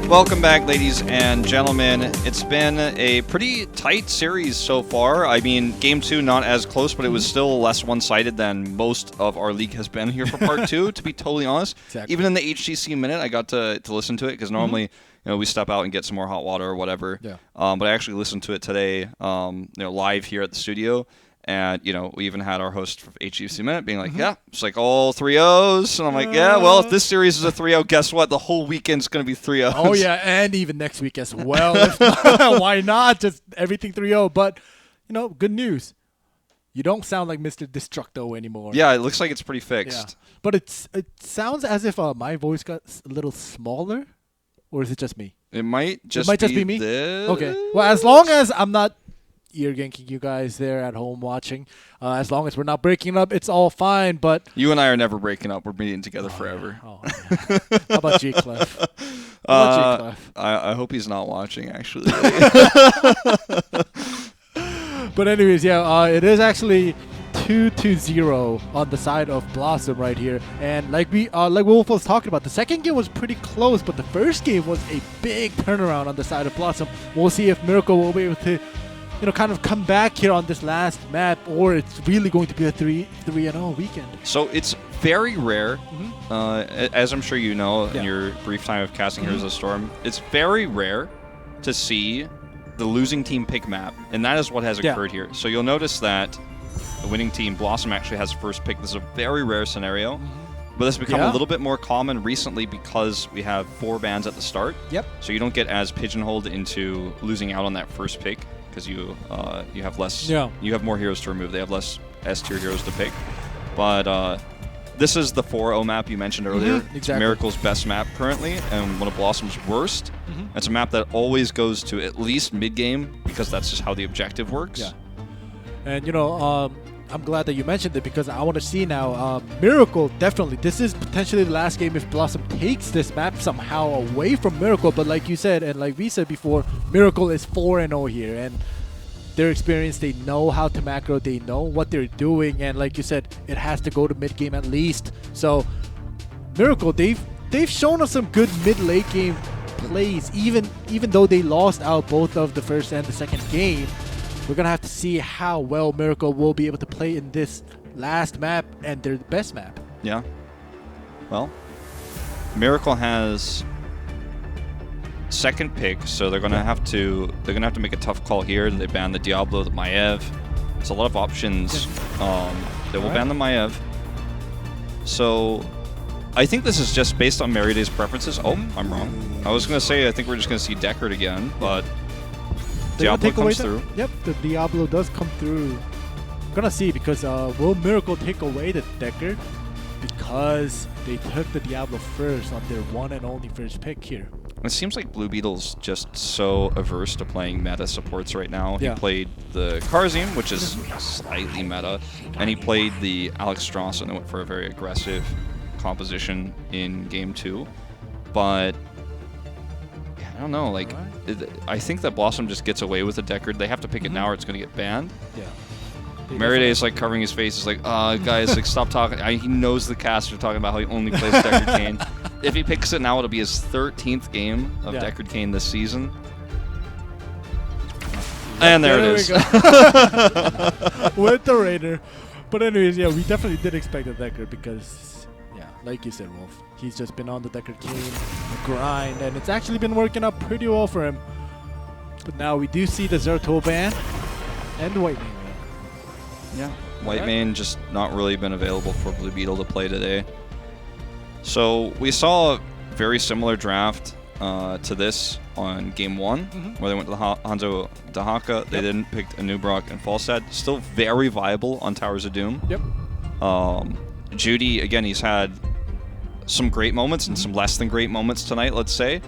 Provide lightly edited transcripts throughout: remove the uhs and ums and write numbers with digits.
Welcome back, ladies and gentlemen. It's been a pretty tight series so far. I mean, Game 2 not as close, but it was still less one-sided than most of our league has been here for Part 2, to be totally honest. Exactly. Even in the HGC minute, I got to listen to it, because normally we step out and get some more hot water or whatever. Yeah. But I actually listened to it today live here at the studio. And, we even had our host for HGC Minute being like, yeah, it's like all 3-0s. And I'm like, yeah, well, if this series is a 3-0, guess what? The whole weekend's going to be 3-0s. Oh, yeah, and even next week as well. If not, why not? Just everything 3-0. But, good news. You don't sound like Mr. Destructo anymore. Yeah, it looks like it's pretty fixed. Yeah. But it sounds as if my voice got a little smaller. Or is it just me? It might just be me? This. Okay. Well, as long as I'm not ear yanking you guys there at home watching. As long as we're not breaking up, it's all fine. But you and I are never breaking up. We're being together forever. Yeah. Oh, yeah. How about G Clef? I hope he's not watching, actually. But anyways, yeah, it is actually 2-0 on the side of BlossoM right here. And like Wolf was talking about, the second game was pretty close, but the first game was a big turnaround on the side of BlossoM. We'll see if Miracle will be able to kind of come back here on this last map, or it's really going to be a 3-0 weekend. So it's very rare, as I'm sure you know in your brief time of casting Heroes of the Storm, it's very rare to see the losing team pick map, and that is what has occurred here. So you'll notice that the winning team, BlossoM, actually has first pick. This is a very rare scenario, but it's become a little bit more common recently because we have 4 bans at the start. Yep. So you don't get as pigeonholed into losing out on that first pick, because you have less, you have more heroes to remove. They have less S-tier heroes to pick. But this is the 4-0 map you mentioned earlier. Exactly. It's Miracle's best map currently, and one of BlossoM's worst. It's a map that always goes to at least mid-game, because that's just how the objective works. Yeah. And, I'm glad that you mentioned it, because I want to see now, Miracle, definitely, this is potentially the last game if BlossoM takes this map somehow away from Miracle. But like you said, and like we said before, Miracle is 4-0 here, and their experience, they know how to macro, they know what they're doing, and like you said, it has to go to mid-game at least. So, Miracle, they've shown us some good mid-late game plays, even though they lost out both of the first and the second game. We're going to have to see how well Miracle will be able to play in this last map and their best map. Yeah. Well, Miracle has second pick, so they're going to have to make a tough call here. They ban the Diablo, the Maiev. There's a lot of options. They will ban the Maiev. So I think this is just based on Meryday's preferences. Oh, I'm wrong. I was going to say I think we're just going to see Deckard again, but Diablo comes through. Yep, the Diablo does come through. Gonna see, because will Miracle take away the Deckard? Because they took the Diablo first on their one and only first pick here. It seems like Blue Beetle's just so averse to playing meta supports right now. He played the Karzim, which is slightly meta, and he played the Alex Strauss, and they went for a very aggressive composition in Game 2. But I don't know, like, I think that BlossoM just gets away with the Deckard. They have to pick it now or it's going to get banned. Yeah. Meriday is like covering his face. He's like, guys, like, stop talking. He knows the caster talking about how he only plays Deckard Cain. If he picks it now, it'll be his 13th game of Deckard Cain this season. And there it is. With the Raider. But anyways, yeah, we definitely did expect a Deckard because, like you said, Wolf, he's just been on the Deckard Cain, the grind, and it's actually been working out pretty well for him. But now we do see the Zerto ban and the White Mane ban. Yeah, White Mane just not really been available for Blue Beetle to play today. So we saw a very similar draft to this on Game 1, where they went to the Hanzo Dahaka. They didn't pick Anubrock and Falstad. Still very viable on Towers of Doom. Yep. Judy, again, he's had some great moments and some less than great moments tonight, let's say.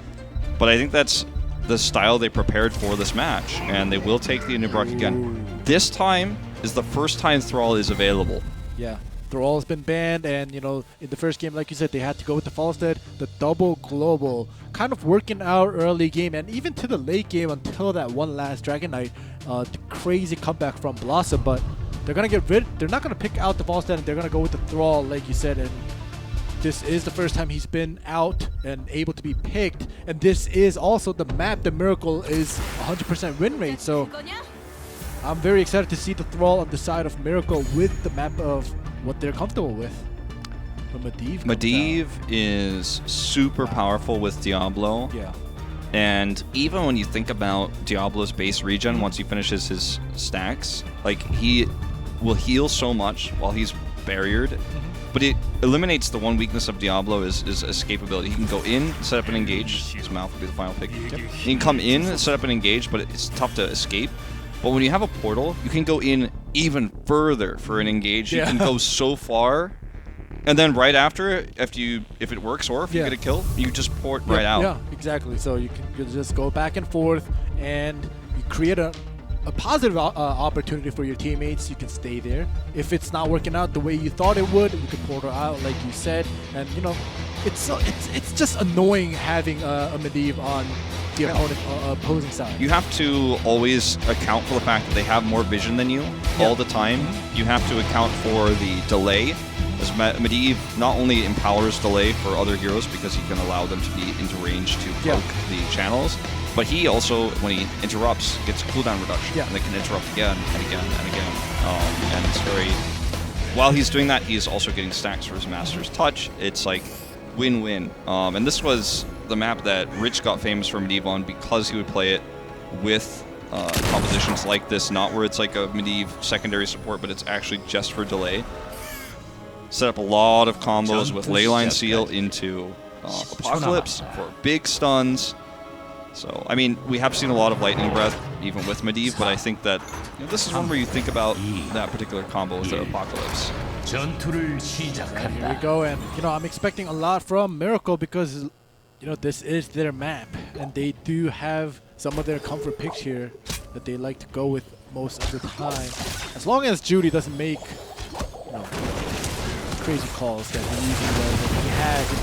But I think that's the style they prepared for this match, and they will take the Anubrock again. This time is the first time Thrall is available. Yeah. Thrall has been banned, and, in the first game, like you said, they had to go with the Falstad, the double global, kind of working out early game, and even to the late game until that one last Dragon Knight, the crazy comeback from BlossoM, but they're going to get rid, they're not going to pick out the Falstad, and they're going to go with the Thrall, like you said, and this is the first time he's been out and able to be picked, and this is also the map that Miracle is 100% win rate. So I'm very excited to see the Thrall on the side of Miracle with the map of what they're comfortable with. Medivh is super powerful with Diablo. Yeah. And even when you think about Diablo's base regen, once he finishes his stacks, like he will heal so much while he's barriered. But it eliminates the one weakness of Diablo is escapability. He can go in, set up and engage. His mouth will be the final pick. He can come in, set up and engage, but it's tough to escape. But when you have a portal, you can go in even further for an engage. You can go so far. And then right after, if it works or if you get a kill, you just port right out. Yeah, exactly. So you can just go back and forth, and you create a positive opportunity for your teammates. You can stay there. If it's not working out the way you thought it would, you can portal out, like you said. And you know, it's just annoying having a Medivh on the opposing side. You have to always account for the fact that they have more vision than you all the time. You have to account for the delay. As Medivh not only empowers delay for other heroes because he can allow them to be into range to poke the channels, but he also, when he interrupts, gets cooldown reduction, and they can interrupt again and again and again. And it's very... While he's doing that, he's also getting stacks for his Master's Touch. It's like win-win. And this was the map that Rich got famous for Medivh on because he would play it with compositions like this, not where it's like a Medivh secondary support, but it's actually just for delay. Set up a lot of combos with Leyline Seal into Apocalypse for big stuns. So, I mean, we have seen a lot of Lightning Breath even with Medivh, but I think that this is one where you think about that particular combo with the Apocalypse. And here we go, and I'm expecting a lot from Miracle because this is their map, and they do have some of their comfort picks here that they like to go with most of the time. As long as Judy doesn't make crazy calls that he has in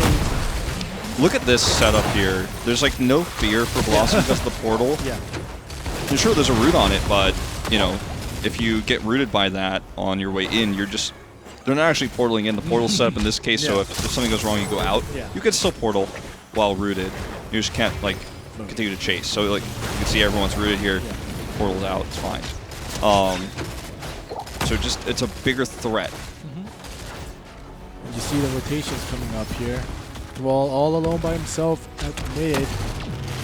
games. Look at this setup here. There's like no fear for BlossoM because of the portal. I'm sure there's a root on it, but if you get rooted by that on your way in, they're not actually portaling in. The portal's set up in this case, so if something goes wrong, you go out. You can still portal while rooted. You just can't like continue to chase. So like you can see everyone's rooted here, portaled out. It's fine. So it's a bigger threat. You see the rotations coming up here. Thrall all alone by himself at mid.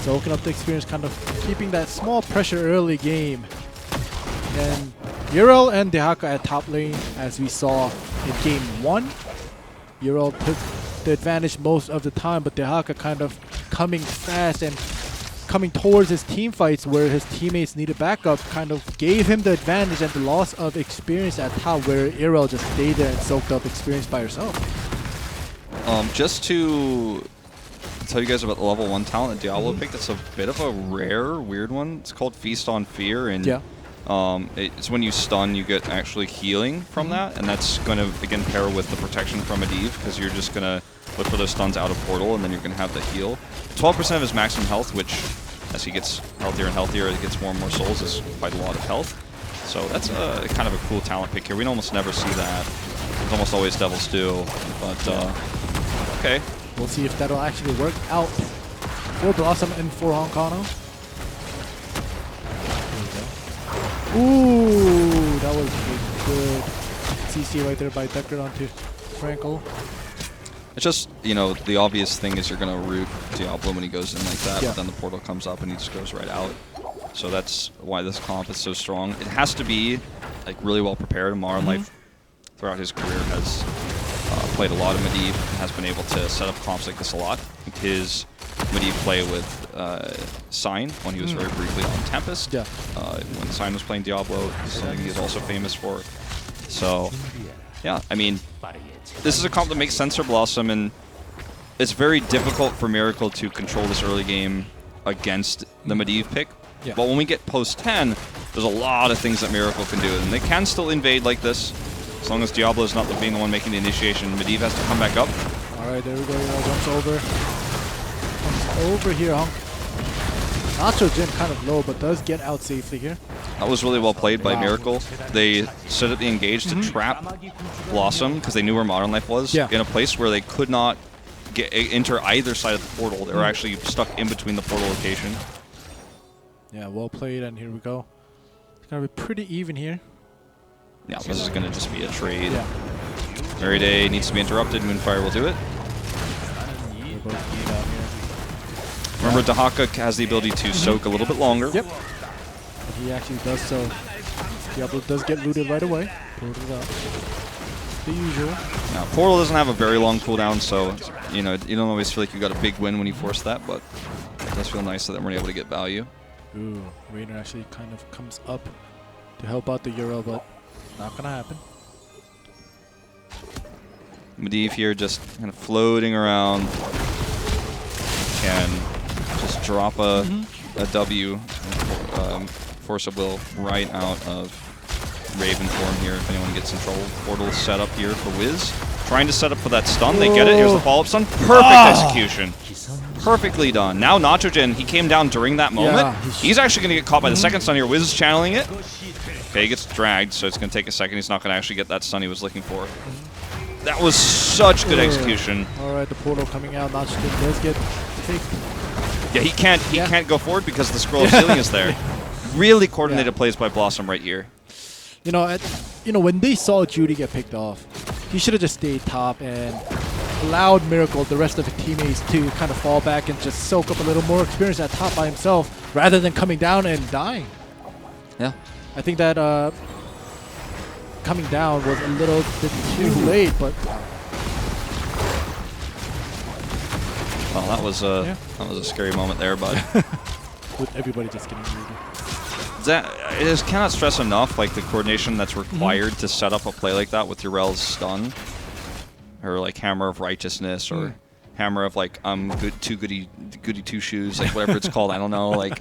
Soaking up the experience, kind of keeping that small pressure early game. And Ural and Dehaka at top lane, as we saw in game 1. Ural took the advantage most of the time, but Dehaka kind of coming fast and coming towards his team fights where his teammates needed backup kind of gave him the advantage, and the loss of experience at top where Ural just stayed there and soaked up experience by herself. Just to tell you guys about the level 1 talent that Diablo picked, it's a bit of a rare, weird one. It's called Feast on Fear, and it's when you stun, you get actually healing from that, and that's going to, again, pair with the protection from Medivh, because you're just going to look for those stuns out of Portal, and then you're going to have the heal. 12% of his maximum health, which, as he gets healthier and healthier, he gets more and more souls, is quite a lot of health. So that's kind of a cool talent pick here. We almost never see that. It's almost always Devil's Due, but okay. We'll see if that'll actually work out for BlossoM and for Honkano. Ooh, that was a good CC right there by Deckard onto Frankel. It's just, the obvious thing is you're going to root Diablo when he goes in like that, but then the portal comes up and he just goes right out. So that's why this comp is so strong. It has to be like really well prepared. Marlon Life throughout his career has played a lot of Medivh and has been able to set up comps like this a lot. His Medivh play with Sign when he was very briefly on Tempest. When Sign was playing Diablo, something he's also famous for. So, yeah, I mean, this is a comp that makes sense for BlossoM, and it's very difficult for Miracle to control this early game against the Medivh pick. But when we get post 10, there's a lot of things that Miracle can do, and they can still invade like this, as long as Diablo is not being the one making the initiation. Medivh has to come back up. Alright, there we go, jumps over. Jumps over here, Nacho Jin kind of low, but does get out safely here. That was really well played by Miracle. They set up the engage to trap BlossoM because they knew where Modern Life was in a place where they could not enter either side of the portal. They were actually stuck in between the portal location. Yeah, well played, and here we go. It's going to be pretty even here. Yeah, this is going to just be a trade. Mary Day needs to be interrupted. Moonfire will do it. Remember, Dahaka has the ability to soak a little bit longer. Yep. And he actually does so. Diablo does get looted right away. Pulled it up. The usual. Now, Portal doesn't have a very long cooldown, so you don't always feel like you got a big win when you force that, but it does feel nice that we're able to get value. Ooh, Rainer actually kind of comes up to help out the Euro, but not gonna happen. Medivh here just kind of floating around. Can just drop a W, force of will right out of Raven form here if anyone gets in trouble. Portal set up here for Wiz. Trying to set up for that stun. They get it. Here's the follow-up stun. Perfect execution. Perfectly done. Now Nachogen, he came down during that moment. Yeah, he's actually going to get caught by the second stun here. Wiz is channeling it. Okay, he gets dragged, so it's going to take a second. He's not going to actually get that stun he was looking for. That was such good execution. All right, the portal coming out. Nachogen does get taken. Yeah, he can't go forward because the scroll of ceiling is there. Really coordinated plays by BlossoM right here. When they saw Judy get picked off, he should have just stayed top and allowed Miracle, the rest of his teammates, to kind of fall back and just soak up a little more experience at top by himself, rather than coming down and dying. Yeah. I think that coming down was a little bit too late, but well, that was a scary moment there, bud. With everybody just getting greedy. It is cannot stress enough like the coordination that's required to set up a play like that with Urel's stun, or like Hammer of Righteousness, or Hammer of like goody two shoes, like whatever it's called. I don't know. Like,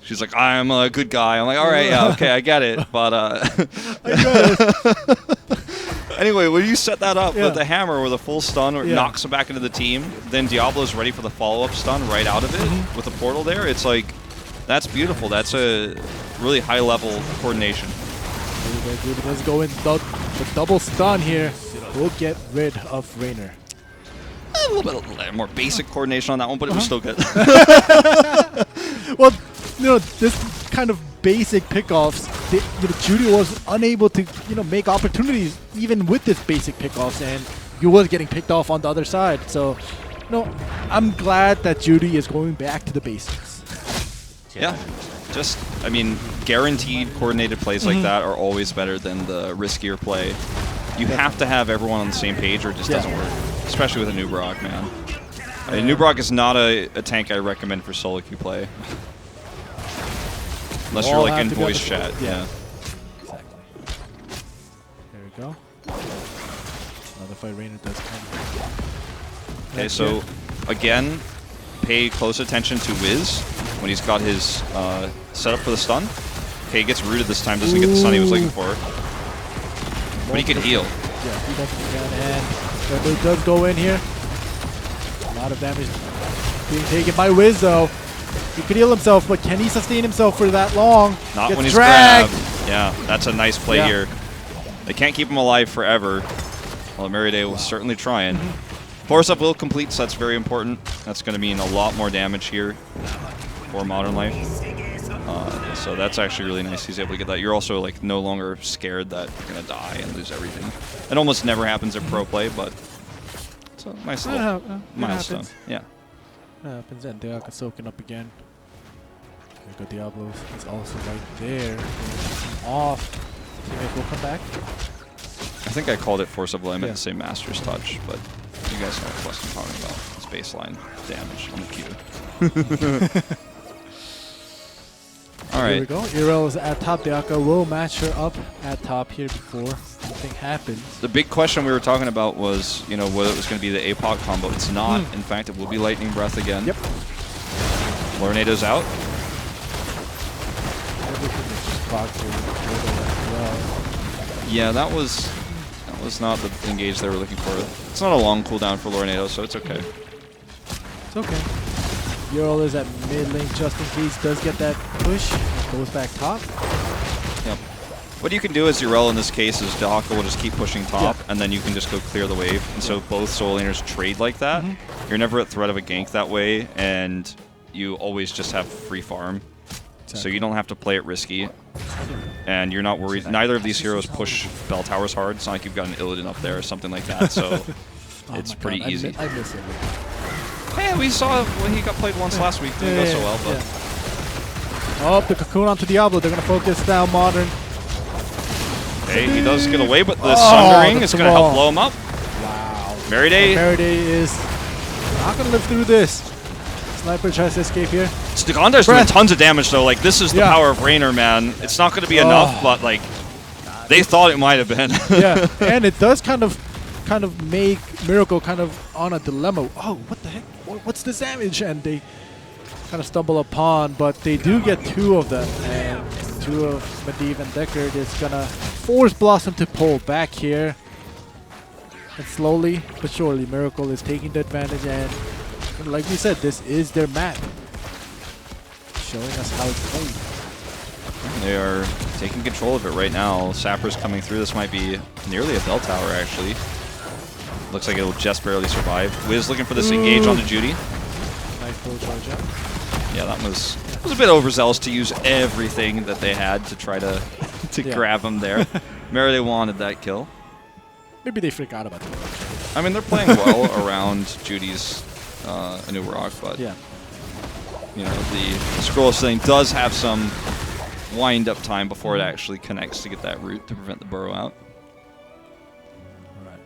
she's like, I'm a good guy. I'm like, all right, yeah, okay, I get it. But anyway, when you set that up with the hammer with a full stun, or it knocks him back into the team, then Diablo's ready for the follow-up stun right out of it with the portal there. It's like, that's beautiful. That's a really high-level coordination. It does go in the double stun here. We'll get rid of Rainer. A little bit more basic coordination on that one, but it was still good. Well, this kind of basic pickoffs, Judy was unable to, make opportunities even with this basic pickoffs, and he was getting picked off on the other side. So, I'm glad that Judy is going back to the basics. Yeah, guaranteed coordinated plays like that are always better than the riskier play. You have to have everyone on the same page or it just doesn't work, especially with a new Brock, man. New Brock is not a tank I recommend for solo queue play. Unless you're like in voice chat, Exactly. There we go. Another fight Rainer does come. Okay, so again, pay close attention to Wiz when he's got his setup for the stun. Okay, he gets rooted this time, doesn't get the stun he was looking for. But he can heal. Yeah, he definitely can, and it does go in here. A lot of damage being taken by Wiz, though. He could heal himself, but can he sustain himself for that long? Not when he's grabbed. Yeah, that's a nice play here. They can't keep him alive forever. Well, Meride was certainly trying. Force up will complete, so that's very important. That's going to mean a lot more damage here for Modern Life. So that's actually really nice he's able to get that. You're also like no longer scared that you're going to die and lose everything. It almost never happens in pro play, but it's a nice little milestone. Yeah. That happens, and Deaka soaking up again. There we go, Diablo is also right there. Off. Teammate will come back. I think I called it Force of Will. I meant to say Master's Touch, but you guys know what I'm talking about. It's baseline damage on the Q. All right. Here we go. Irel is at top. Deaka will match her up at top here before anything happens. The big question we were talking about was, whether it was going to be the APOC combo. It's not. In fact, it will be Lightning Breath again. Yep. Lornado's out. Everything is just blocked here. Well. Yeah, that was not the engage they were looking for. It's not a long cooldown for Lornado, so it's okay. It's okay. Ural is at mid lane just in case, does get that push. Goes back top. Yep. What you can do as Urel in this case is Dahaka will just keep pushing top, and then you can just go clear the wave. And so both solo laners trade like that. You're never at threat of a gank that way, and you always just have free farm. So you don't have to play it risky. And you're not worried. Neither of these heroes push bell towers hard. It's not like you've got an Illidan up there or something like that. So it's pretty easy. I miss it. Hey, we saw when he got played once last week. Didn't go so well, but. Oh, the cocoon onto Diablo. They're going to focus down Modern. Hey, he does get away, but the Sundering is going to help blow him up. Wow. Meriday. Meriday is not going to live through this. Sniper tries to escape here. Gondar's doing tons of damage, though. Like, this is the power of Raynor, man. It's not going to be enough, but, like, they thought it might have been. Yeah, and it does kind of make Miracle kind of on a dilemma. Oh, what the heck? What's this damage? And they kind of stumble upon, but they do get 2 of them. And 2 of Medivh and Deckard is going to force BlossoM to pull back here. And slowly but surely, Miracle is taking the advantage. And like we said, this is their map. Showing us how it's played. They are taking control of it right now. Sapper's coming through. This might be nearly a bell tower, actually. Looks like it'll just barely survive. Wiz looking for this engage onto Judy. Nice full charge up. Yeah, that was a bit overzealous to use everything that they had to try to grab him there. Meriday wanted that kill. Maybe they forgot about the rock. I mean, they're playing well around Judy's Anub'arak, but you know, the scroll thing does have some wind-up time before it actually connects to get that root to prevent the burrow out. Alright.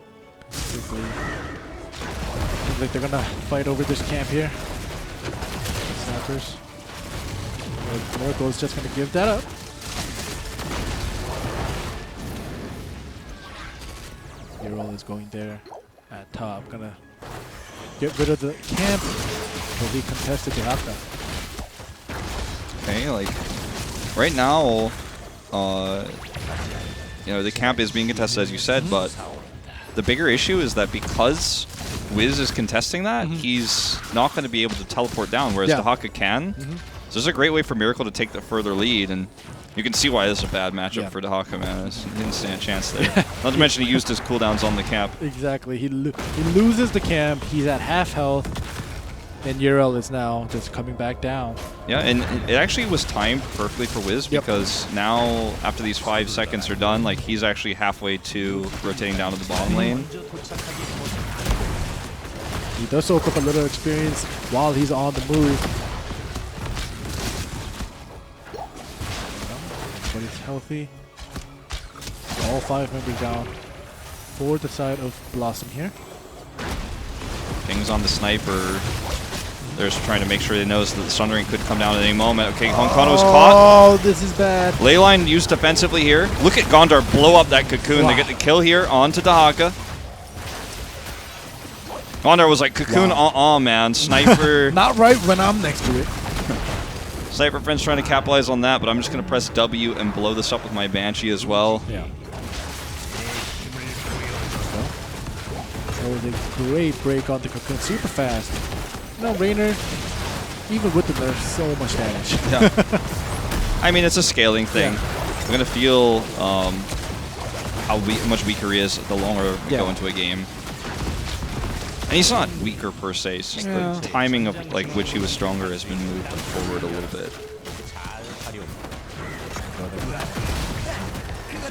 Basically, looks like they're gonna fight over this camp here. Snappers. Miracle is just gonna give that up. Urel is going there at top. Gonna get rid of the camp. Will be contested to Haka. Okay, like right now, you know, the camp is being contested as you said, but the bigger issue is that because Wiz is contesting that, he's not going to be able to teleport down, whereas Dahaka can. So this is a great way for Miracle to take the further lead, and you can see why this is a bad matchup for Dahaka, man. He didn't stand a chance there. Not to mention he used his cooldowns on the camp. Exactly. He loses the camp. He's at half health. And Urel is now just coming back down. Yeah, and it actually was timed perfectly for Wiz because now, after these 5 seconds are done, like he's actually halfway to rotating down to the bottom lane. He does soak up a little experience while he's on the move. But he's healthy. All 5 members down for the side of BlossoM here. King's on the sniper. They're just trying to make sure they knows that the Sundering could come down at any moment. Okay, Honkano was caught. Oh, this is bad. Leyline used defensively here. Look at Gondar blow up that cocoon. They get the kill here onto Dahaka. Gondar was like, cocoon, man. Sniper. Not right when I'm next to it. Sniper friend's trying to capitalize on that, but I'm just going to press W and blow this up with my Banshee as well. Yeah. That was a great break on the cocoon. Super fast. You know, Raynor, even with the nerf, so much damage. Yeah. I mean, it's a scaling thing. We're going to feel how much weaker he is the longer we go into a game. And he's not weaker per se. It's just the timing of like which he was stronger has been moved forward a little bit.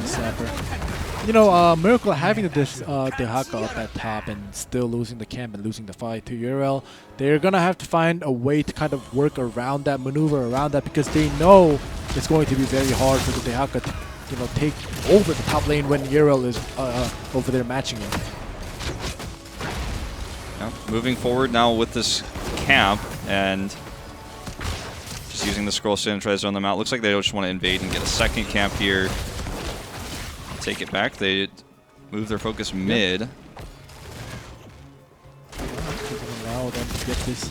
Snapper. You know, Miracle having this Dahaka up at top and still losing the camp and losing the fight to Urel, they're going to have to find a way to kind of work around that, maneuver around that, because they know it's going to be very hard for the Dahaka to, you know, take over the top lane when Urel is over there matching him. Yeah, moving forward now with this camp and just using the scroll to try to zone them out. Looks like they just want to invade and get a second camp here. Take it back. They move their focus mid. Allow them to get this.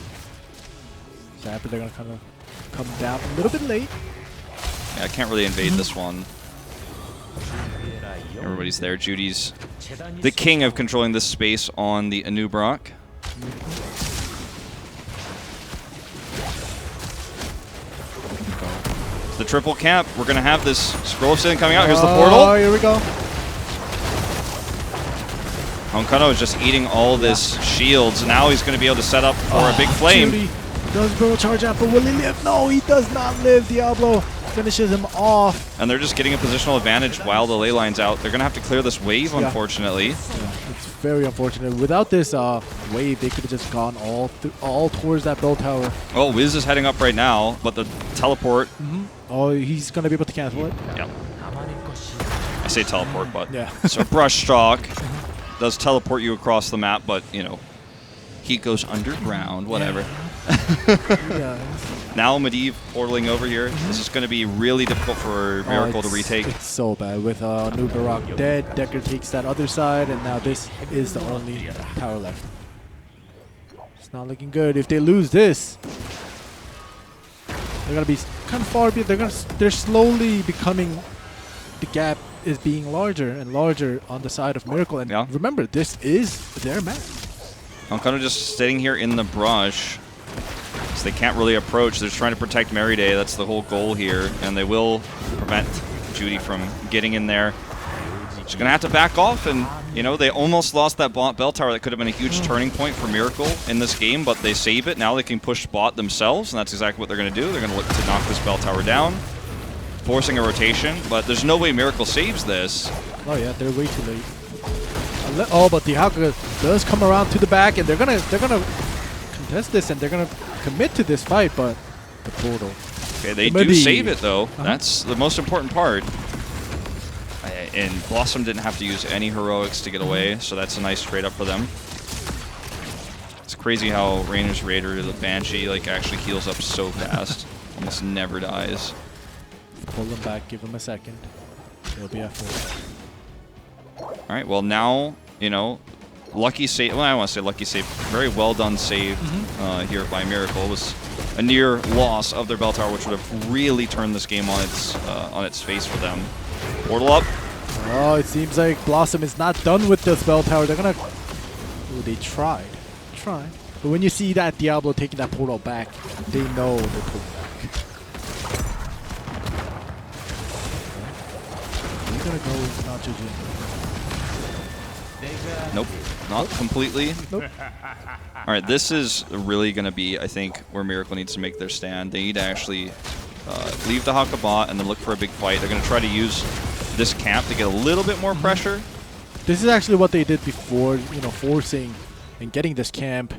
Zapper, they're going to kind of come down a little bit late. Yeah, I can't really invade this one. Everybody's there. Judy's the king of controlling this space on the Anub'arak. the triple camp. We're going to have this Scroll of Sin coming out. Here's the portal. Oh, here we go. Honkano is just eating all this shields. Now he's going to be able to set up for a big flame. Judy does Bro charge out, but will he live? No, he does not live. Diablo finishes him off. And they're just getting a positional advantage while the ley line's out. They're going to have to clear this wave, unfortunately. Yeah, it's very unfortunate. Without this wave, they could have just gone all towards that bell tower. Well, Wiz is heading up right now, but the teleport... Oh, he's going to be able to cancel it? Yeah. I say teleport, but... Yeah. So Brush Stalk does teleport you across the map, but, you know, heat goes underground, whatever. Yeah. Now Medivh portaling over here. This is going to be really difficult for Miracle to retake. It's so bad. With New Barak dead, Decker takes that other side, and now this is the only tower left. It's not looking good. If they lose this, they're going to be kind of far behind. They're slowly becoming... The gap is being larger and larger on the side of Miracle. And remember, this is their map. I'm kind of just sitting here in the brush. So they can't really approach. They're just trying to protect Merryday. That's the whole goal here. And they will prevent Judy from getting in there. She's going to have to back off. And, you know, they almost lost that bell tower. That could have been a huge turning point for Miracle in this game. But they save it. Now they can push bot themselves. And that's exactly what they're going to do. They're going to look to knock this bell tower down, forcing a rotation. But there's no way Miracle saves this. Oh, yeah. They're way too late. Oh, but the Haka does come around to the back. And they're gonna contest this. And they're going to commit to this fight, but the portal. Okay, they do save it, though. That's the most important part. And BlossoM didn't have to use any heroics to get away, so that's a nice trade up for them. It's crazy how Rainer's Raider, the Banshee, like actually heals up so fast. Almost never dies. Pull him back, give him a second. He'll be at full. Alright, well now, you know, lucky save. Well, I don't want to say lucky save. Very well done save here by Miracle. It was a near loss of their bell tower, which would have really turned this game on its face for them. Portal up. Oh, it seems like BlossoM is not done with this bell tower. They're gonna. Oh, they tried. But when you see that Diablo taking that portal back, they know they're pulling back. We're gonna go with Nacho Jin. Nope, not completely. Nope. All right, this is really going to be, I think, where Miracle needs to make their stand. They need to actually leave the Haka bot and then look for a big fight. They're going to try to use this camp to get a little bit more pressure. This is actually what they did before, you know, forcing and getting this camp.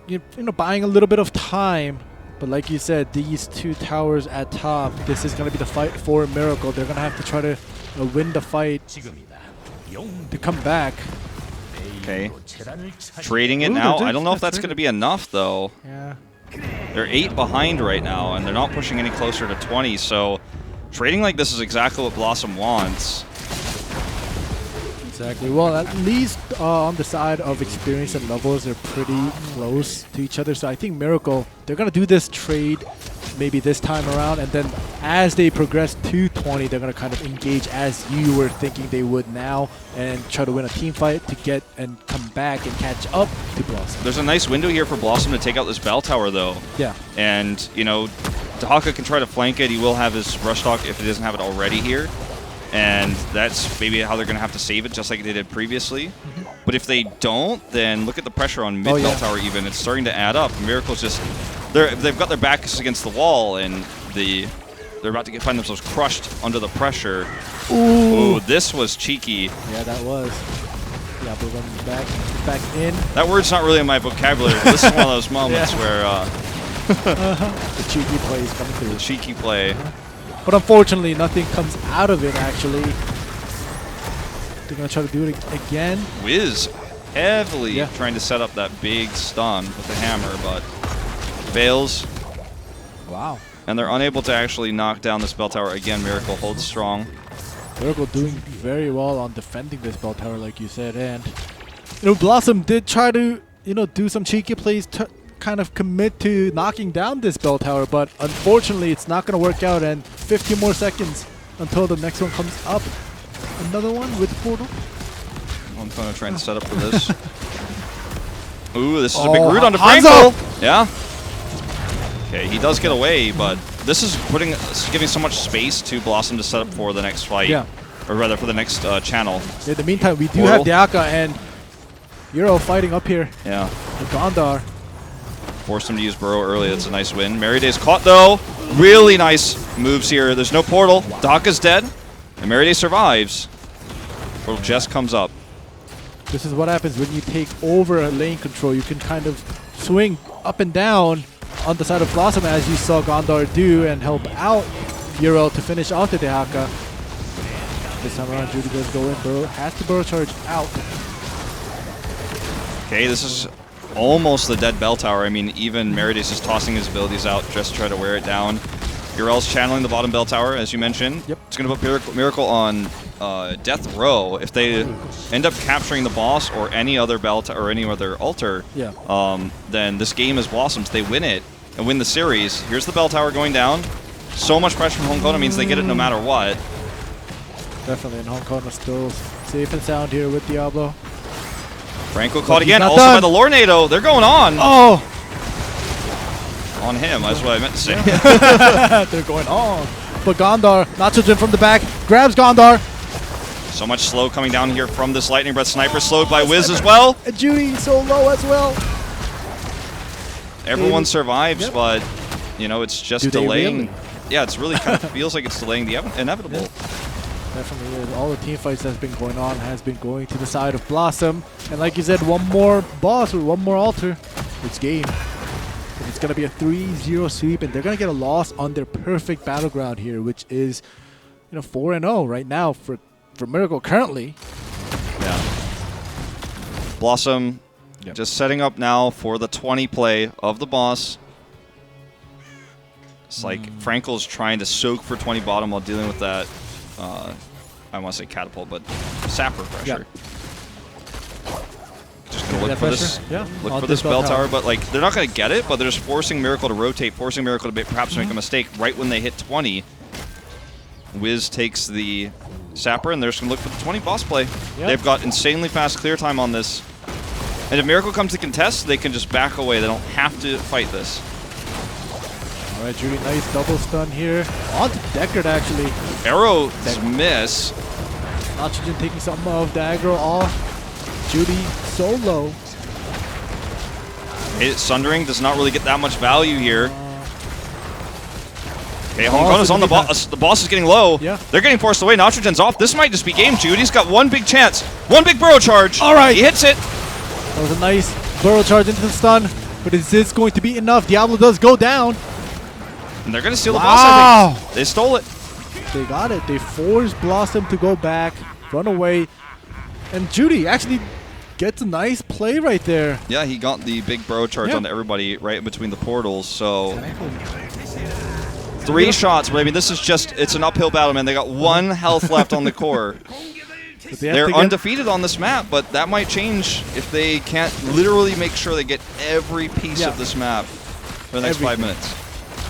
You know, buying a little bit of time. But like you said, these two towers at top, this is going to be the fight for Miracle. They're going to have to try to win the fight to come back. Okay. Trading it now. I don't know if that's going to be enough, though. Yeah. They're 8 behind right now, and they're not pushing any closer to 20, so trading like this is exactly what BlossoM wants. Exactly. Well, at least on the side of experience and levels, they're pretty close to each other. So I think Miracle, they're going to do this trade maybe this time around, and then as they progress to 20, they're going to kind of engage as you were thinking they would now and try to win a team fight to get and come back and catch up to BlossoM. There's a nice window here for BlossoM to take out this bell tower, though. Yeah. And, you know, Dahaka can try to flank it. He will have his rush talk if he doesn't have it already here. And that's maybe how they're going to have to save it, just like they did previously. But if they don't, then look at the pressure on mid bell tower even. It's starting to add up. Miracle's just... They've got their backs against the wall, and they're about to find themselves crushed under the pressure. Ooh, this was cheeky. Yeah, that was. Yeah, but running back in. That word's not really in my vocabulary. But this is one of those moments where... the cheeky play is coming through. The cheeky play. But unfortunately, nothing comes out of it, actually. They're going to try to do it again. Wiz heavily trying to set up that big stun with the hammer, but fails. Wow. And they're unable to actually knock down this bell tower. Again, Miracle holds strong. Miracle doing very well on defending this bell tower, like you said. And, you know, BlossoM did try to, you know, do some cheeky plays to kind of commit to knocking down this bell tower, but unfortunately it's not going to work out, and 15 more seconds until the next one comes up. Another one with the portal. I'm going to try and set up for this. Ooh, this is a big root onto Hanzo! Franco. Yeah. Okay, he does get away, but this is giving so much space to BlossoM to set up for the next fight. Yeah. Or rather, for the next channel. In the meantime, we do have Diaka and Euro fighting up here. Yeah. With Gondar. Forced him to use Burrow early. That's a nice win. Merriday's caught, though. Really nice moves here. There's no portal. Daka's dead. And Merriday survives. Portal just comes up. This is what happens when you take over a lane control. You can kind of swing up and down on the side of BlossoM, as you saw Gondar do, and help out Euro to finish off the Dehaka. This time around, Judy does go in. Burrow has to Burrow charge out. Okay, this is almost the dead bell tower. I mean, even Merriday's just tossing his abilities out just to try to wear it down. Urel's channeling the bottom bell tower, as you mentioned. Yep. It's going to put Miracle on death row. If they end up capturing the boss or any other bell or any other altar, then this game is BlossoM's. They win it and win the series. Here's the bell tower going down. So much pressure from Hong Kong means they get it no matter what. Definitely, and Hong Kong is still safe and sound here with Diablo. Franco caught again, also by the Lornado. They're going on. Oh! On him, that's what I meant to say. They're going on. But Gondar, Nachogen from the back, grabs Gondar. So much slow coming down here from this Lightning Breath. Sniper slowed by Wiz as well. And Judy so low as well. Everyone survives, but, you know, it's just delaying. Really? Yeah, it's really kind of feels like it's delaying the inevitable. Yeah. Definitely is. All the team fights that's been going on has been going to the side of BlossoM. And like you said, one more boss or one more altar, it's game. And it's going to be a 3-0 sweep, and they're going to get a loss on their perfect battleground here, which is, 4-0 right now for Miracle currently. Yeah. BlossoM just setting up now for the 20 play of the boss. It's like Frankel's trying to soak for 20 bottom while dealing with that. I want to say catapult, but sapper pressure. Just gonna look for this. Look for this bell tower, but like they're not gonna get it. But they're just forcing Miracle to rotate, forcing Miracle to perhaps make a mistake right when they hit 20. Wiz takes the sapper, and they're just gonna look for the 20 boss play. They've got insanely fast clear time on this, and if Miracle comes to contest, they can just back away. They don't have to fight this. All right, Judy, nice double stun here. On to Deckard, actually. Arrow miss. Nachogen taking something of the aggro off. Judy solo. Sundering does not really get that much value here. Okay, Hong Kong is on the boss. The boss is getting low. Yeah. They're getting forced away. Nachogen's off. This might just be game. Judy's got one big chance. One big burrow charge. All right. He hits it. That was a nice burrow charge into the stun. But is this going to be enough? Diablo does go down. And they're going to steal the boss, I think. They stole it. They got it. They forced BlossoM to go back, run away. And Judy actually gets a nice play right there. Yeah, he got the big burrow charge onto everybody right in between the portals. So 3 shots, but I mean, this is just, it's an uphill battle, man. They got 1 health left on the core. They're undefeated on this map, but that might change if they can't literally make sure they get every piece of this map for the next 5 minutes.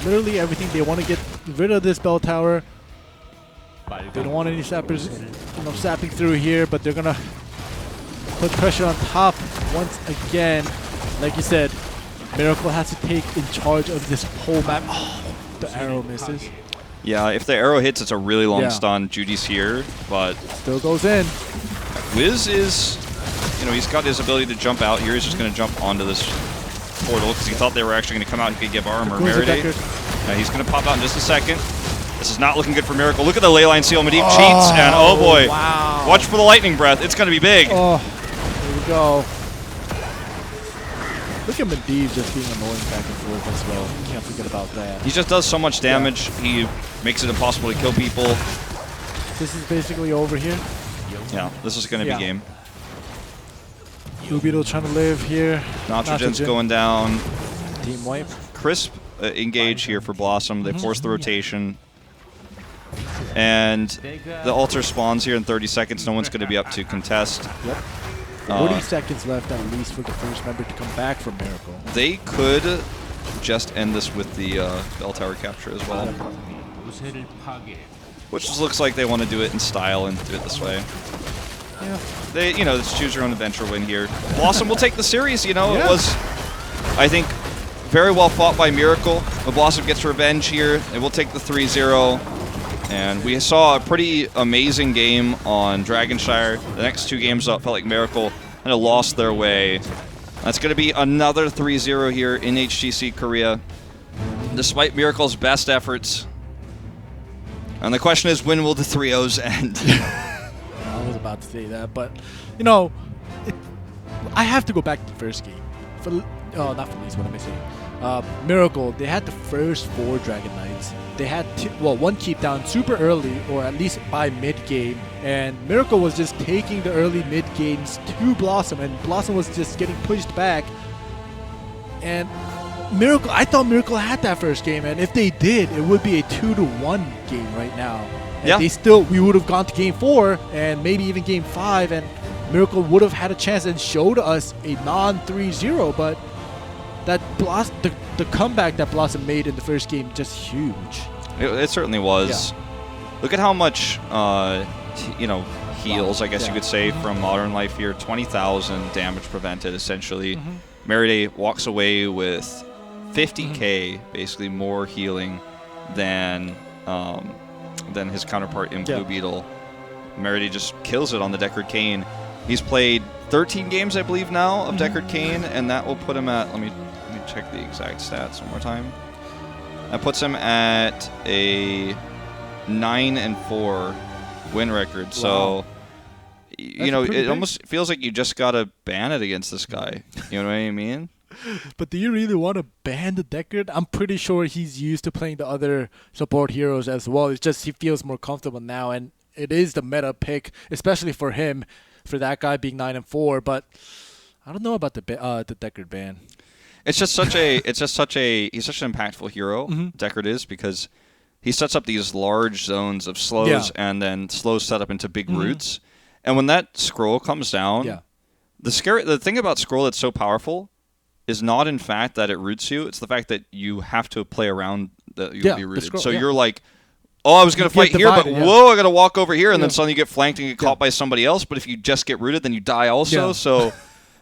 Literally everything. They want to get rid of this bell tower. They don't want any sappers, sapping through here, but they're gonna put pressure on top once again. Like you said, Miracle has to take in charge of this whole map. Oh, the arrow misses. Yeah, if the arrow hits, it's a really long stun. Judy's here, but still goes in. Wiz is, he's got his ability to jump out here. He's just gonna jump onto this portal because he thought they were actually going to come out and could give armor. Merriday. He's going to pop out in just a second. This is not looking good for Miracle. Look at the leyline seal. Medivh cheats, and oh boy. Wow. Watch for the lightning breath. It's going to be big. Oh, here we go. Look at Medivh just being annoying back and forth as well. You can't forget about that. He just does so much damage. He makes it impossible to kill people. This is basically over here. Yeah, this is going to be game. Ubito trying to live here. Nachogen's going down. Team wipe. Crisp engage here for BlossoM. They force the rotation. And the altar spawns here in 30 seconds. No one's going to be up to contest. Yep. 40 seconds left at least for the first member to come back from Miracle. They could just end this with the bell tower capture as well. Which just looks like they want to do it in style and do it this way. Yeah. They, it's choose your own adventure win here. BlossoM will take the series, It was, I think, very well fought by Miracle. But BlossoM gets revenge here. They will take the 3-0. And we saw a pretty amazing game on Dragonshire. The next 2 games up felt like Miracle kind of lost their way. That's going to be another 3-0 here in HGC Korea, despite Miracle's best efforts. And the question is, when will the 3-0s end? I was about to say that, but, you know, I have to go back to the first game. Not for least, what am I saying? Miracle, they had the first 4 Dragon Knights. They had, one keep down super early, or at least by mid-game, and Miracle was just taking the early mid-games to BlossoM, and BlossoM was just getting pushed back. And Miracle, I thought Miracle had that first game, and if they did, it would be a 2-1 game right now. And yeah. We would have gone to game 4, and maybe even game 5, and Miracle would have had a chance and showed us a non-3-0, but that the comeback that BlossoM made in the first game, just huge. It certainly was. Yeah. Look at how much, heals, I guess you could say, from Modern Life here. 20,000 damage prevented, essentially. Meride walks away with 50k, basically more healing than his counterpart in Blue Beetle. Meride just kills it on the Deckard Cain. He's played 13 games, I believe, now of Deckard Cain, and that will put him at, let me check the exact stats one more time. That puts him at a 9-4 win record. Wow. So, it almost feels like you just gotta ban it against this guy. You know what I mean? But do you really want to ban the Deckard? I'm pretty sure he's used to playing the other support heroes as well. It's just he feels more comfortable now, and it is the meta pick, especially for him, for that guy being 9-4. But I don't know about the Deckard ban. It's just such he's such an impactful hero, Deckard is, because he sets up these large zones of slows and then slows set up into big roots. And when that scroll comes down, the thing about scroll that's so powerful is not in fact that it roots you, it's the fact that you have to play around that you'll be rooted. Scroll, so you're like, oh, I was going to fight here, but whoa, I got to walk over here, and then suddenly you get flanked and get caught by somebody else. But if you just get rooted, then you die also. So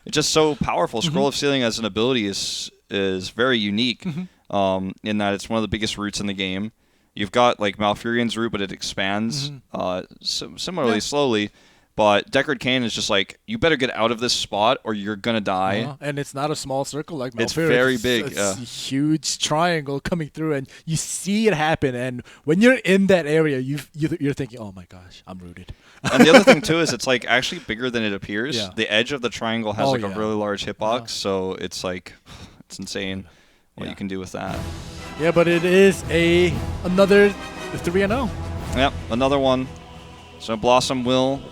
it's just so powerful. Scroll of Sealing as an ability is very unique in that it's one of the biggest roots in the game. You've got like Malfurion's root, but it expands similarly slowly. But Deckard Cain is just like, you better get out of this spot or you're going to die. And it's not a small circle like Malfurion. It's very big. It's a huge triangle coming through, and you see it happen. And when you're in that area, you're thinking, oh my gosh, I'm rooted. And the other thing, too, is it's like actually bigger than it appears. Yeah. The edge of the triangle has a really large hitbox, so it's like, it's insane what you can do with that. Yeah, but it is another 3-0. Yep, another one. So BlossoM will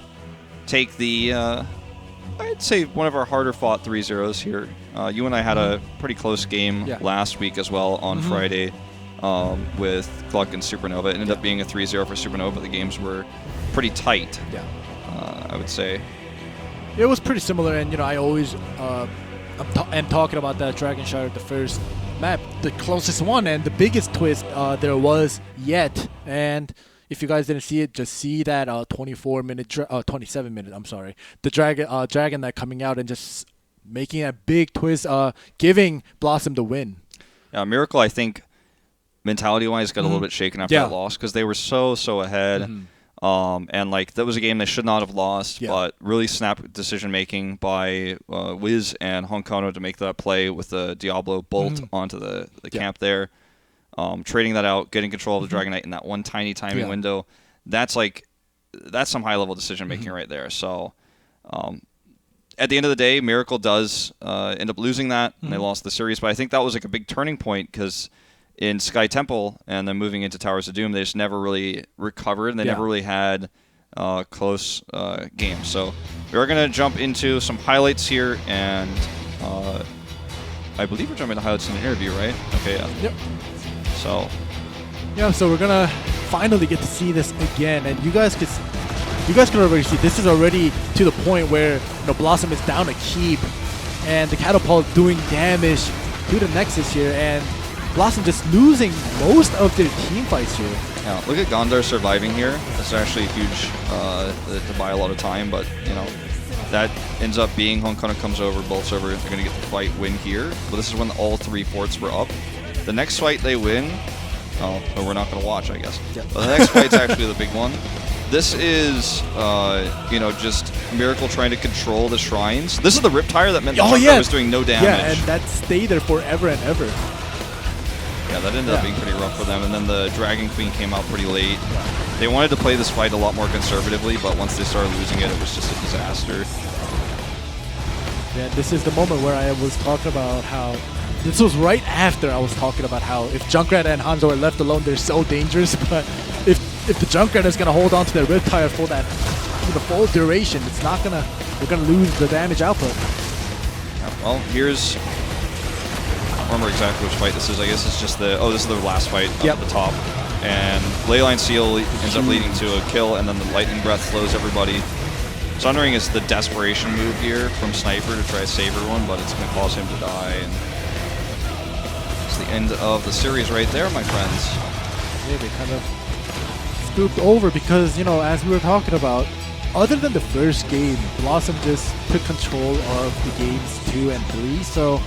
take the, I'd say, one of our harder fought 3-0s here. You and I had a pretty close game last week as well on Friday with Gluck and Supernova. It ended up being a 3-0 for Supernova. The games were pretty tight, I would say. It was pretty similar, and I always am talking about that Dragonshire, the first map, the closest one and the biggest twist there was yet. And if you guys didn't see it, just see that 27 minute, I'm sorry, the Dragon Knight coming out and just making a big twist, giving BlossoM the win. Yeah, Miracle, I think, mentality-wise, got a little bit shaken after that loss because they were so ahead. And like that was a game they should not have lost, but really snap decision-making by Wiz and Honkono to make that play with the Diablo bolt onto the camp there. Trading that out, getting control of the Dragon Knight in that one tiny timing window, that's some high-level decision-making right there. So at the end of the day, Miracle does end up losing that, and they lost the series. But I think that was like a big turning point because in Sky Temple and then moving into Towers of Doom, they just never really recovered, and they never really had close games. So we are going to jump into some highlights here, and I believe we're jumping to highlights in an interview, right? Okay, Yep. So we're gonna finally get to see this again, and you guys can already see this is already to the point where BlossoM is down a keep, and the catapult doing damage to the Nexus here, and BlossoM just losing most of their team fights here. Yeah, look at Gondar surviving here. That's actually huge to buy a lot of time, but That ends up being Honkono comes over, bolts over. They're going to get the fight win here. But this is when all 3 forts were up. The next fight they win. Oh, but we're not going to watch, I guess. Yep. But the next fight's actually the big one. This is, you know, just Miracle trying to control the shrines. This is the Riptire that meant the Junkrat was doing no damage. Yeah, and that stayed there forever and ever. Yeah, that ended up being pretty rough for them. And then the Dragon Queen came out pretty late. They wanted to play this fight a lot more conservatively, but once they started losing it, it was just a disaster. Yeah, this is the moment where I was talking about how... This was right after I was talking about how if Junkrat and Hanzo are left alone, they're so dangerous. But if the Junkrat is gonna hold on to their Riptire for that the full duration, it's not gonna. They're gonna lose the damage output. Yeah, well, here's. I don't remember exactly which fight this is. I guess it's just the. Oh, this is the last fight up at the top, and Leyline Seal ends up leading to a kill, and then the Lightning Breath slows everybody. Sundering is the desperation move here from Sniper to try to save everyone, but it's gonna cause him to die. And the end of the series right there, my friends. Yeah, they kind of scooped over because, you know, as we were talking about, other than the first game, BlossoM just took control of the games 2 and 3. So,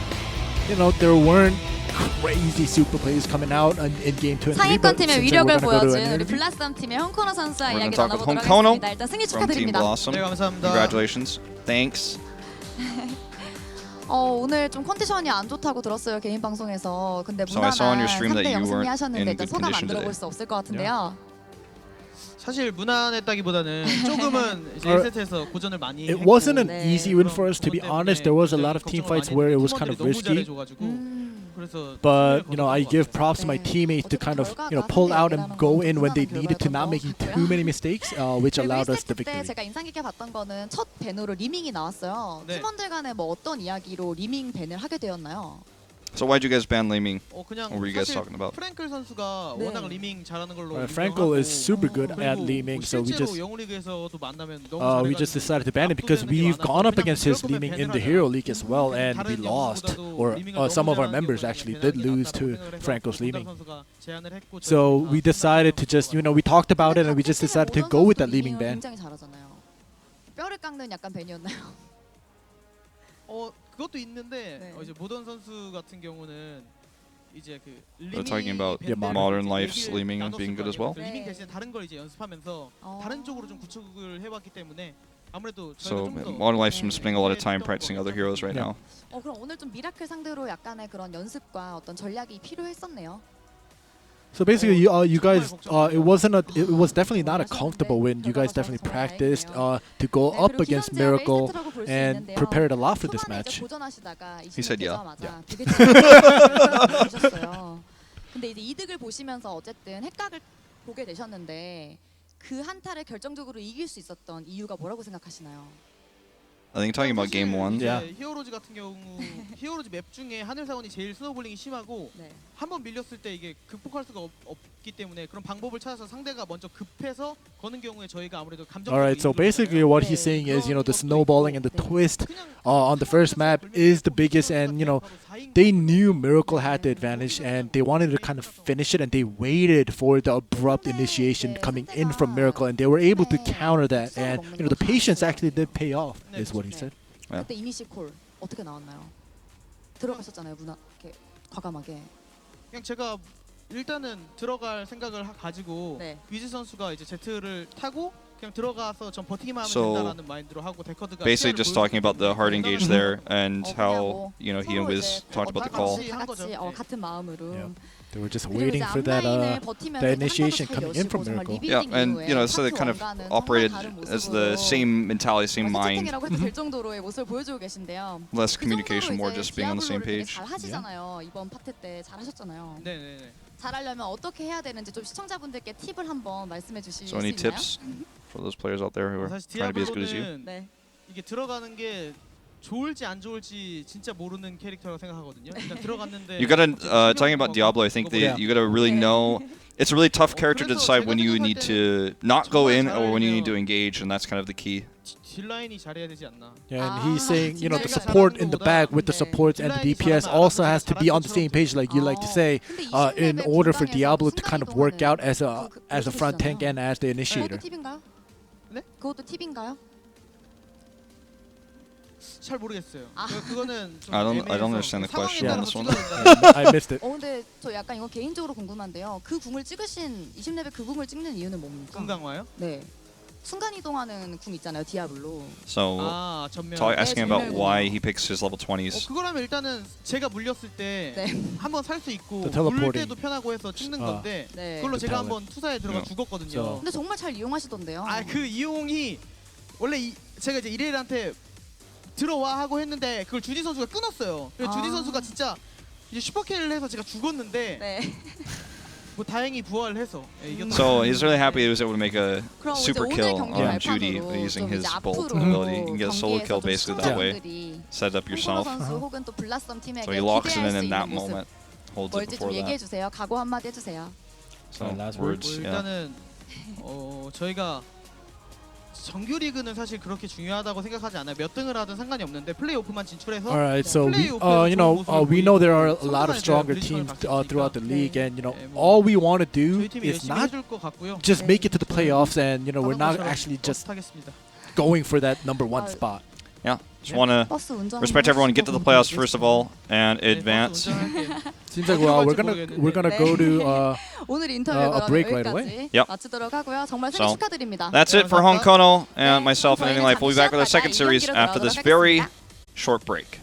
you know, there weren't crazy super plays coming out in game 2 and 3. 상위권 팀의 위력을 보여준 우리 블라썸 팀의 홍코노 선수와 이야기 나눠보도록 하겠습니다. 일단 승리 축하드립니다. 네, 감사합니다. Congratulations. Thanks. 오늘 좀 컨디션이 안 좋다고 들었어요, 개인 방송에서. 근데 무난한 So 3대 0 승리하셨는데 일단 소감 안 들어볼 수 없을 것 같은데요. 사실 무난했다기보다는 조금은 이제 1세트에서 고전을 많이 It wasn't an easy win for us, to be honest. There was a lot of team fights where it was kind of risky. But, you know, I give props to my teammates to kind of, you know, pull out and go in when they needed to, not making too many mistakes, which allowed us the victory. 제가 인상 깊게 봤던 거는 첫 밴으로 리밍이 나왔어요. 팀원들 간에 뭐 어떤 이야기로 리밍 밴을 하게 되었나요? So why'd you guys ban Liming? 그냥 What were you guys talking about? 프랭클 선수가 워낙 리밍 잘하는 걸로 Frankel is super good at Liming, so we just decided to ban it because we've gone up against his Liming in the Hero League as well, and we lost, or some of our members actually did lose to Frankel's Liming. So we decided to just, you know, we talked about it and we just decided to go with that Liming ban. 굉장히 잘하잖아요. 뼈를 깎는 약간 밴이었나요? 그것도 있는데 이제 모던 선수 같은 경우는 이제 그 They're talking about modern life's Liming and being good as well. 리밍 대신에 다른 걸 이제 연습하면서 다른 쪽으로 좀 구축을 해왔기 때문에 아무래도 So modern life's been spending a lot of time practicing other heroes right now. 그럼 오늘 좀 미라클 상대로 약간의 그런 연습과 어떤 전략이 필요했었네요. So basically, you guys, it was definitely not a comfortable win. You guys definitely practiced to go up against Miracle and prepared a lot for this match. He said yeah. 근데 이제 이득을 보시면서 어쨌든 핵각을 보게 되셨는데 그 한타를 결정적으로 이길 수 있었던 이유가 뭐라고 생각하시나요? I think talking about game 1. 히어로즈 같은 경우 히어로즈 맵 중에 하늘사원이 제일 스노볼링이 심하고 한번 밀렸을 때 이게 극복할 수가 없기 때문에 그런 방법을 찾아서 상대가 먼저 급해서 거는 경우에 저희가 아무래도 감정적으로 Alright, so basically what he's saying is, you know, the snowballing and the twist on the first map is the biggest, and, you know, they knew Miracle had the advantage and they wanted to kind of finish it, and they waited for the abrupt initiation coming in from Miracle, and they were able to counter that, and, you know, the patience actually did pay off, is what he said. 그때 이니시 콜 어떻게 나왔나요? 들어가셨잖아요, 이렇게 과감하게. 그냥 제가 일단은 들어갈 생각을 가지고 위즈 선수가 이제 제트를 타고 그냥 들어가서 전 버티기만 하면 된다라는 마인드로 하고 데커드가 basically just talking about the hard engage there and how, you know, he and Wiz talked about the call. 같이 같은 마음으로. They were just waiting for that the initiation coming in from Miracle. Yeah, and, you know, so they kind of operated as the same mentality, same mind. Less communication, more just being on the same page. 잘하시잖아요. 이번 파트 때 잘하셨잖아요. 네네네. 잘하려면 어떻게 해야 되는지 좀 시청자분들께 팁을 한번 말씀해 주실 수 So any 있나요? tips for those players out there who are trying to be as good as you? 이게 들어가는 게 좋을지 안 좋을지 진짜 모르는 캐릭터라고 생각하거든요. 일단 들어갔는데 You gotta talking about Diablo. I think you gotta really know. It's a really tough character to decide when you need to not go in or when you need to engage, and that's kind of the key. 딜라인이 잘해야 되지 않나. Yeah, and he's saying, you know, the support in the back with the supports and the DPS also has to be on the same page, like you like to say, in order for Diablo to kind of work out as a front tank and as the initiator. 그것도 팁인가요? 잘 모르겠어요. 아. 그거는 좀 I 애매해서 don't understand the 상황에 question on 따라서 this one. 찍어야 된다. I missed it. 근데 저 약간 이거 개인적으로 궁금한데요. 그 궁을 찍으신 20레벨 그 궁을 찍는 이유는 뭡니까? 금강화요? 네. 순간 이동하는 궁 있잖아요. 디아블로. So, 아 전면. asking about 전멸 why 궁. he picks his level 20s. 그거라면 일단은 제가 물렸을 때 네. 한번 살 수 있고 The teleporting. 물릴 때도 편하고 해서 찍는 건데 네. 그걸로 The 제가 talent. 한번 투사에 들어가 Yeah. 죽었거든요. So- 근데 정말 잘 이용하시던데요. 아 그 이용이 원래 제가 이제 이레일한테 들어와 하고 했는데 그걸 주디 선수가 끊었어요. 그래서 주디 선수가 진짜 이제 슈퍼킬을 해서 제가 죽었는데 네. 뭐 다행히 부활을 해서 이겼다. So he's really happy he was able to make a 그럼 super 이제 kill 오늘 경기 on Judy 발판으로 using 좀 his 이제 bolt 앞으로 ability. You can get a solo 경기에서 kill 좀 basically that way. 시청자분들이 Set up yourself. 선수 혹은 또 블라썸 팀에게 So he locks it 기대할 in 수 in that 있는 모습 moment, holds it 뭘지 좀 before 얘기해 that. 주세요. 각오 한마디 해주세요. So last words, 뭐 yeah. 일단은 저희가 정규 리그는 사실 그렇게 중요하다고 생각하지 않아요. 몇 등을 하든 상관이 없는데 플레이오프만 진출해서 All right, so we, 플레이오프에서 you know, 좋은 모습을 we know there are a 보이고 lot of stronger 성공하는 teams 블리츠를 throughout the 네. league, and you know, 네, 뭐 all we want to do 저희 팀이 is 열심히 not 해줄 것 같고요. just 네. make it to the playoffs, and you know, we're not 하던 것처럼 actually just 하겠습니다. going for that number one 아, spot. Yeah, just want to 버스 운전 respect everyone, get to the playoffs first of all, and advance. Seems like 어디로 we're gonna 갈지 go to 오늘 인터뷰 a break 그럼 right 여기까지 Yep. 마치도록 하고요. 정말 승리 So, 축하드립니다. That's it for Hong Kono and myself and 저희는 Ending Life. We'll be back with our 잠시 second series 이경기로 after this 돌아오도록 very 하겠습니다. short break.